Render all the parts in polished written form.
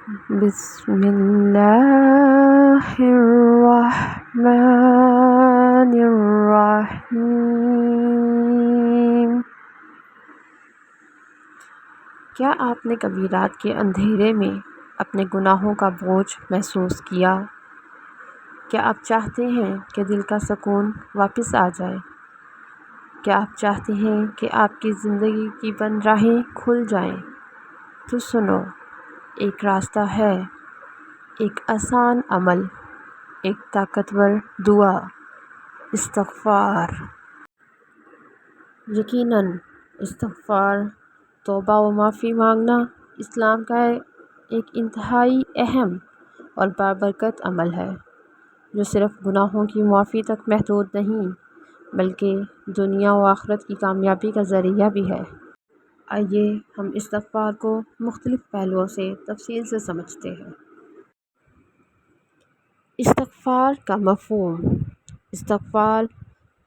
بسم اللہ الرحمن الرحیم۔ کیا آپ نے کبھی رات کے اندھیرے میں اپنے گناہوں کا بوجھ محسوس کیا؟ کیا آپ چاہتے ہیں کہ دل کا سکون واپس آ جائے؟ کیا آپ چاہتے ہیں کہ آپ کی زندگی کی بند راہیں کھل جائیں؟ تو سنو، ایک راستہ ہے، ایک آسان عمل، ایک طاقتور دعا، استغفار۔ یقیناً استغفار، توبہ و معافی مانگنا اسلام کا ایک انتہائی اہم اور بابرکت عمل ہے، جو صرف گناہوں کی معافی تک محدود نہیں بلکہ دنیا و آخرت کی کامیابی کا ذریعہ بھی ہے۔ آئیے ہم استغفار کو مختلف پہلوؤں سے تفصیل سے سمجھتے ہیں۔ استغفار کا مفہوم۔ استغفار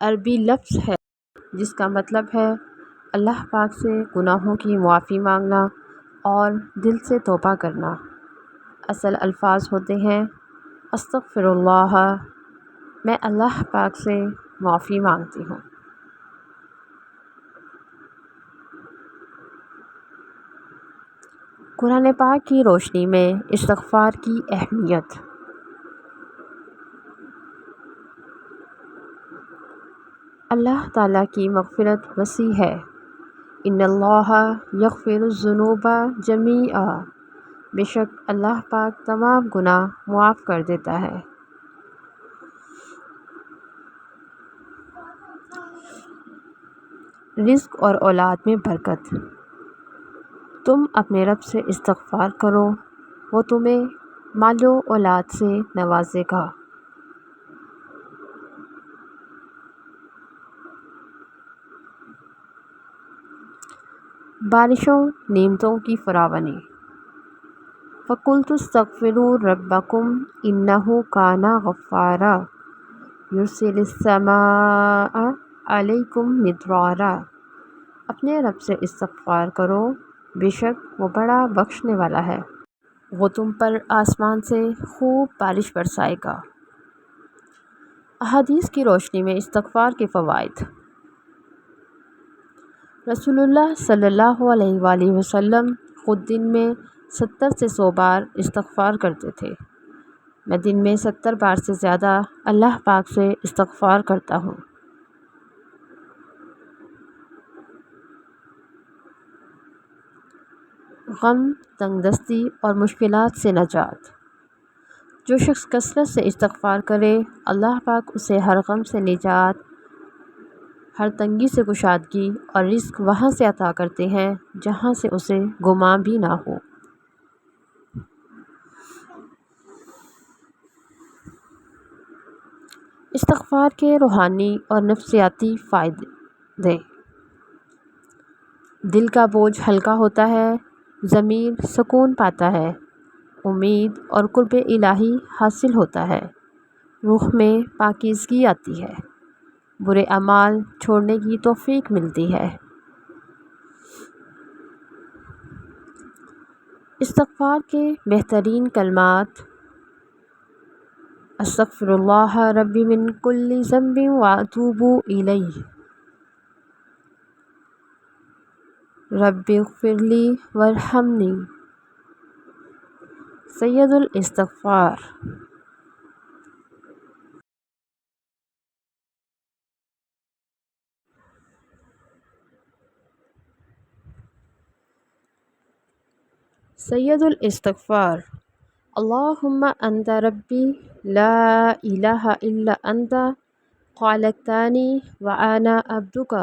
عربی لفظ ہے جس کا مطلب ہے اللہ پاک سے گناہوں کی معافی مانگنا اور دل سے توبہ کرنا۔ اصل الفاظ ہوتے ہیں استغفر اللہ، میں اللہ پاک سے معافی مانگتی ہوں۔ قرآن پاک کی روشنی میں استغفار کی اہمیت۔ اللہ تعالیٰ کی مغفرت وسیع ہے۔ ان اللہ یغفر الذنوب جمیعا، بے شک اللہ پاک تمام گناہ معاف کر دیتا ہے۔ رزق اور اولاد میں برکت۔ تم اپنے رب سے استغفار کرو، وہ تمہیں مال و اولاد سے نوازے گا۔ بارشوں، نعمتوں کی فراوانی۔ فَقُلْتُ اسْتَغْفِرُوا رَبَّكُمْ إِنَّهُ كَانَ غَفَّارًا يُرْسِلِ السَّمَاءَ عَلَيْكُمْ مِدْرَارًا۔ اپنے رب سے استغفار کرو، بے شک وہ بڑا بخشنے والا ہے، وہ تم پر آسمان سے خوب بارش برسائے گا۔ احادیث کی روشنی میں استغفار کے فوائد۔ رسول اللہ صلی اللہ علیہ وآلہ وسلم خود دن میں 70 سے 100 بار استغفار کرتے تھے۔ میں دن میں 70 بار سے زیادہ اللہ پاک سے استغفار کرتا ہوں۔ غم، تنگ دستی اور مشکلات سے نجات۔ جو شخص کثرت سے استغفار کرے، اللہ پاک اسے ہر غم سے نجات، ہر تنگی سے کشادگی اور رزق وہاں سے عطا کرتے ہیں جہاں سے اسے گمان بھی نہ ہو۔ استغفار کے روحانی اور نفسیاتی فائدے۔ دل کا بوجھ ہلکا ہوتا ہے، ضمیر سکون پاتا ہے، امید اور قرب الہی حاصل ہوتا ہے، روح میں پاکیزگی آتی ہے، برے اعمال چھوڑنے کی توفیق ملتی ہے۔ استغفار کے بہترین کلمات: استغفر اللہ ربی من کل ذنب واتوب الیہ، رب اغفر لی وارحمنی۔ سید الاستغفار۔ سید الاستغفار۔ اللہم انت ربی لا الہ الا انت خلقتنی وانا عبدک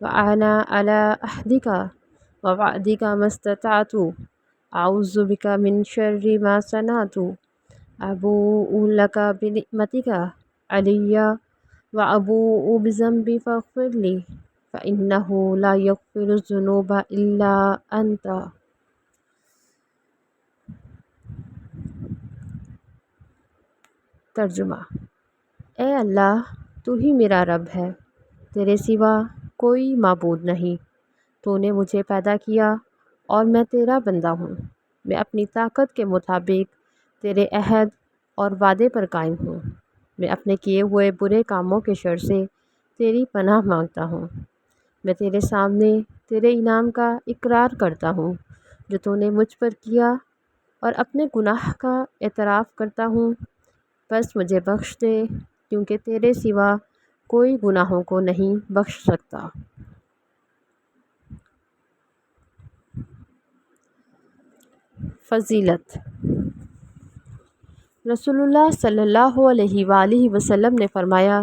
وانا علی عہدک ووعدک ما استطعت، اعوذ بک من شر ما صنعت، ابوء لک بنعمتک علی وابوء بذنبی فاغفر لی فانہ لا یغفر الذنوب الا انت۔ ترجمہ: اے اللہ، تو ہی میرا رب ہے، تیرے سوا کوئی معبود نہیں، تو نے مجھے پیدا کیا اور میں تیرا بندہ ہوں، میں اپنی طاقت کے مطابق تیرے عہد اور وعدے پر قائم ہوں۔ میں اپنے کیے ہوئے برے کاموں کے شر سے تیری پناہ مانگتا ہوں۔ میں تیرے سامنے تیرے انعام کا اقرار کرتا ہوں جو تو نے مجھ پر کیا، اور اپنے گناہ کا اعتراف کرتا ہوں۔ بس مجھے بخش دے، کیونکہ تیرے سوا کوئی گناہوں کو نہیں بخش سکتا۔ فضیلت: رسول اللہ صلی اللہ علیہ وآلہ وسلم نے فرمایا،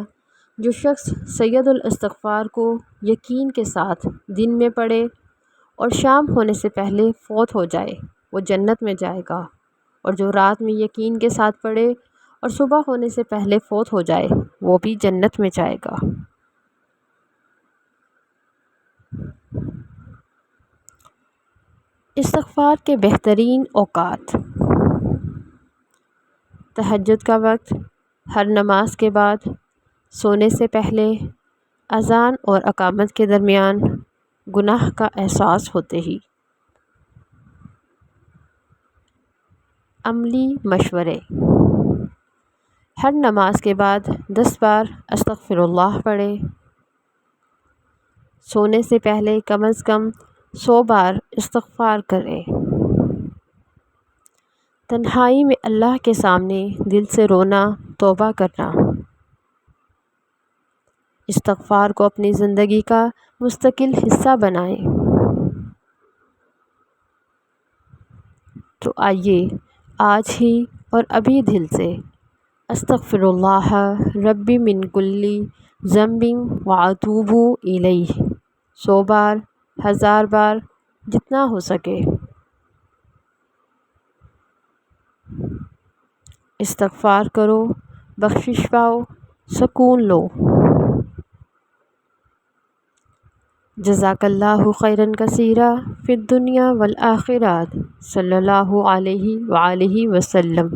جو شخص سید الاستغفار کو یقین کے ساتھ دن میں پڑھے اور شام ہونے سے پہلے فوت ہو جائے وہ جنت میں جائے گا، اور جو رات میں یقین کے ساتھ پڑھے اور صبح ہونے سے پہلے فوت ہو جائے وہ بھی جنت میں جائے گا۔ استغفار کے بہترین اوقات: تہجد کا وقت، ہر نماز کے بعد، سونے سے پہلے، اذان اور اقامت کے درمیان، گناہ کا احساس ہوتے ہی۔ عملی مشورے: ہر نماز کے بعد 10 بار استغفر اللہ پڑھیں۔ سونے سے پہلے کم از کم 100 بار استغفار کریں۔ تنہائی میں اللہ کے سامنے دل سے رونا، توبہ کرنا۔ استغفار کو اپنی زندگی کا مستقل حصہ بنائیں۔ تو آئیے آج ہی اور ابھی دل سے استغفر اللہ ربی من کلی ذنب واتوب الیہ 100 بار، 1000 بار، جتنا ہو سکے۔ استغفار کرو، بخشش پاؤ، سکون لو۔ جزاک اللہ خیرا کثیرا فی الدنیا والآخرۃ، صلی اللہ علیہ وآلہ وسلم۔